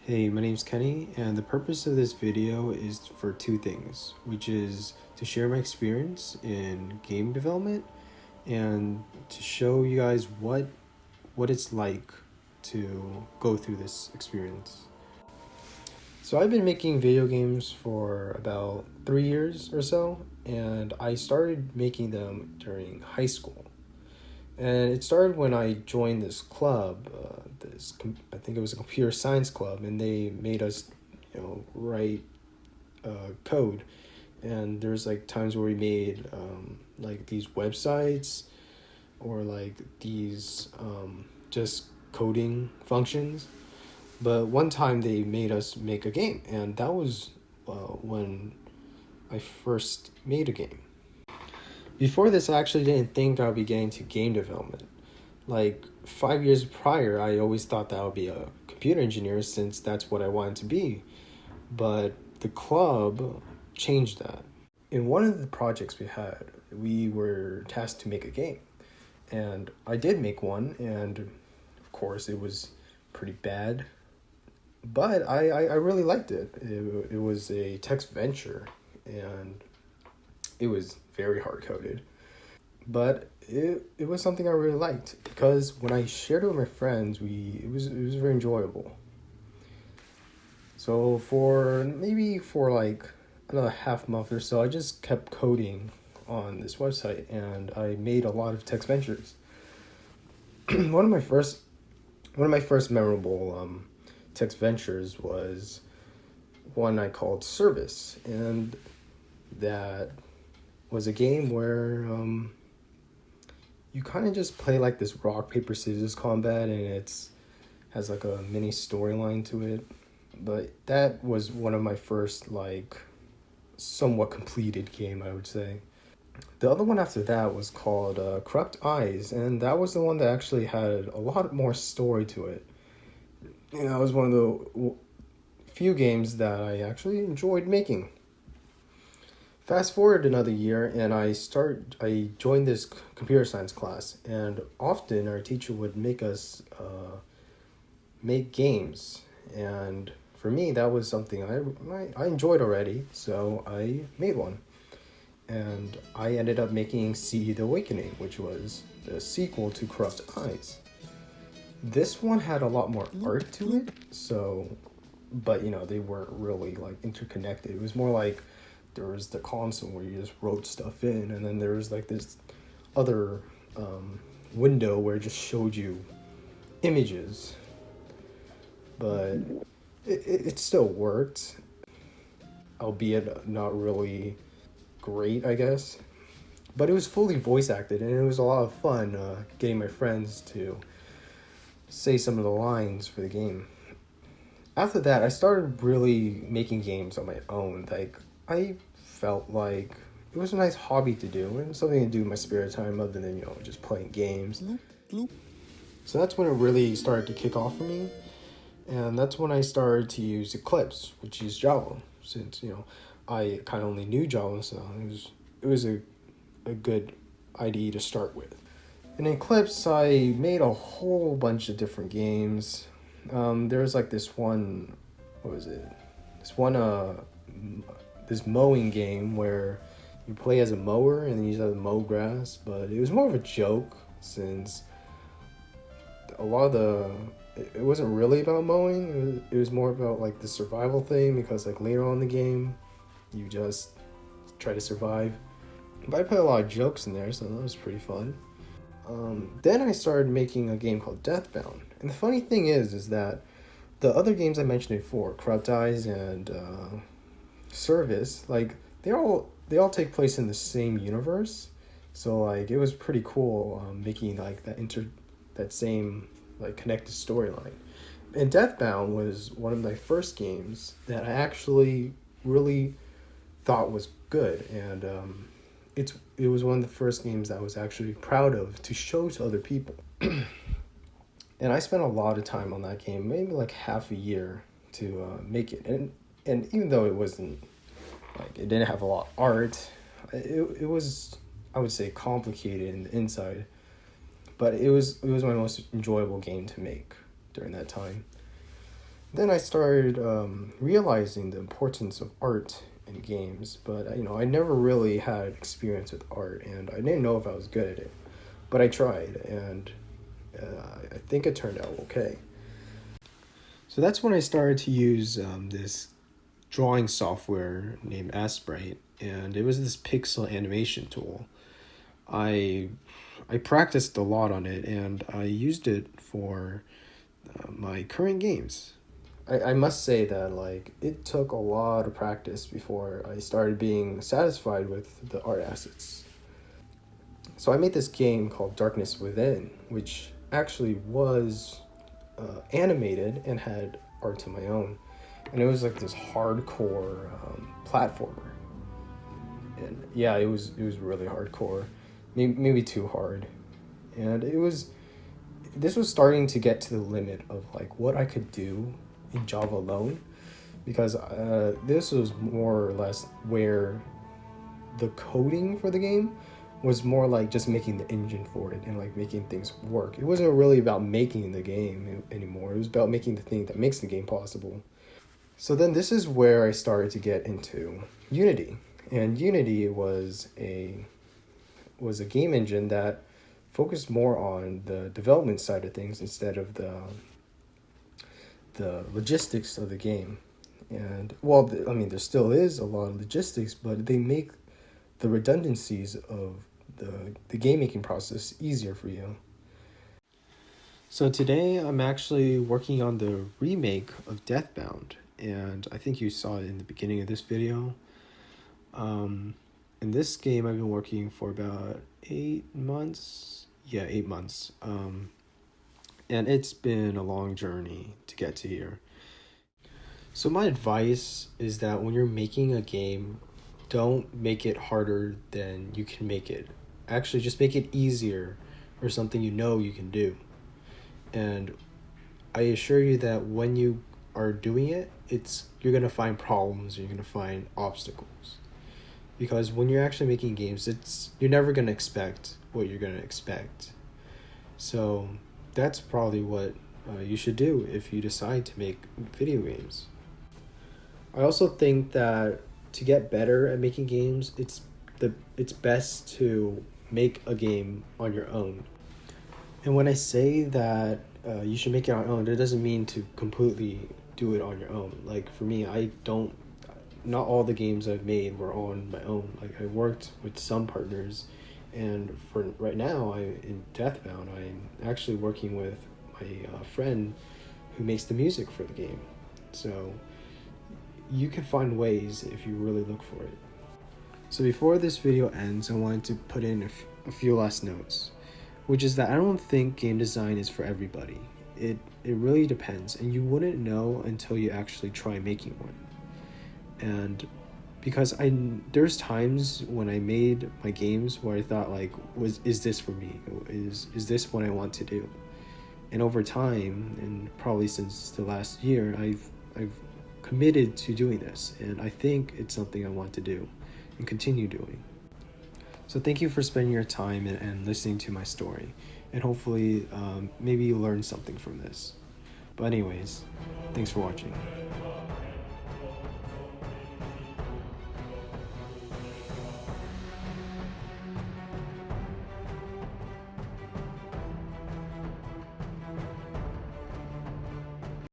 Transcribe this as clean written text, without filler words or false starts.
Hey, my name's Kenny, and the purpose of this video is for two things, which is to share my experience in game development and to show you guys what it's like to go through this experience. So I've been making video games for about 3 years or so, and I started making them during high school. And it started when I joined this club. I think it was a computer science club, and they made us, write code. And there's like times where we made like these websites or like these just coding functions. But one time they made us make a game, and that was when I first made a game. Before this, I actually didn't think I would be getting to game development. Like 5 years prior, I always thought that I would be a computer engineer since that's what I wanted to be. But the club changed that. In one of the projects we had, we were tasked to make a game. And I did make one, and of course it was pretty bad. But I really liked it. It was a text venture, and it was very hard-coded. But it was something I really liked because when I shared it with my friends, it was very enjoyable. So for like another half month or so, I just kept coding on this website, and I made a lot of text ventures. one of my first memorable text ventures was one I called Service, and that was a game where you kind of just play like this rock paper scissors combat, and it's has like a mini storyline to it. But that was one of my first like somewhat completed game, I would say. The other one after that was called Corrupt Eyes, and that was the one that actually had a lot more story to it. That was one of the few games that I actually enjoyed making. Fast forward another year, and I joined this computer science class, and often our teacher would make us make games, and for me that was something I enjoyed already, so I made one, and I ended up making Seed Awakening, which was the sequel to Corrupt Eyes. This one had a lot more art to it, but they weren't really like interconnected. It was more like there was the console where you just wrote stuff in, and then there was like this other window where it just showed you images. But it still worked, albeit not really great, I guess. But it was fully voice acted, and it was a lot of fun getting my friends to say some of the lines for the game. After that, I started really making games on my own. Like, I felt like it was a nice hobby to do and something to do in my spare time other than, just playing games. So that's when it really started to kick off for me. And that's when I started to use Eclipse, which is Java, since, I kind of only knew Java, so it was a good IDE to start with. In Eclipse, I made a whole bunch of different games. There was like this one, this mowing game where you play as a mower and then you just have to mow grass, but it was more of a joke since it wasn't really about mowing. It was more about like the survival thing, because like later on in the game, you just try to survive. But I put a lot of jokes in there, so that was pretty fun. Then I started making a game called Deathbound. And the funny thing is that the other games I mentioned before, Corrupt Eyes and Service, like they all take place in the same universe. So like it was pretty cool making like that same like connected storyline. And Deathbound was one of my first games that I actually really thought was good, and it was one of the first games that I was actually proud of to show to other people. And I spent a lot of time on that game, maybe like half a year to make it. And even though it wasn't like it didn't have a lot of art, it was, I would say, complicated in the inside. But it was my most enjoyable game to make during that time. Then I started realizing the importance of art in games, but I never really had experience with art, and I didn't know if I was good at it. But I tried, and I think it turned out okay. So that's when I started to use this drawing software named Sprite, and it was this pixel animation tool. I I practiced a lot on it, and I used it for my current games. I must say that like it took a lot of practice before I started being satisfied with the art assets. So I made this game called Darkness Within, which actually was animated and had art of my own, and it was like this hardcore platformer. And yeah, it was really hardcore, maybe too hard, and this was starting to get to the limit of like what I could do in Java alone, because this was more or less where the coding for the game was more like just making the engine for it and like making things work. It wasn't really about making the game anymore. It was about making the thing that makes the game possible. So then this is where I started to get into Unity. And Unity was a game engine that focused more on the development side of things instead of the logistics of the game. And well, I mean, there still is a lot of logistics, but they make the redundancies of the game making process easier for you. So today I'm actually working on the remake of Deathbound, and I think you saw it in the beginning of this video. In this game I've been working for about 8 months. Yeah, 8 months. And it's been a long journey to get to here. So my advice is that when you're making a game, don't make it harder than you can make it. Actually, just make it easier or something you know you can do. And I assure you that when you are doing it, you're gonna find problems, you're gonna find obstacles. Because when you're actually making games, you're never gonna expect what you're gonna expect. So that's probably what you should do if you decide to make video games. I also think that to get better at making games, it's best to make a game on your own. And when I say that you should make it on your own, it doesn't mean to completely do it on your own. Like for me, not all the games I've made were on my own. Like I worked with some partners, and for right now, in Deathbound, I'm actually working with my friend who makes the music for the game. So you can find ways if you really look for it. So before this video ends, I wanted to put in a few last notes, which is that I don't think game design is for everybody. It really depends, and you wouldn't know until you actually try making one. And because there's times when I made my games where I thought like, is this for me? Is this what I want to do? And over time, and probably since the last year, I've committed to doing this, and I think it's something I want to do and continue doing. So thank you for spending your time and listening to my story, and hopefully maybe you learned something from this. But anyways, thanks for watching.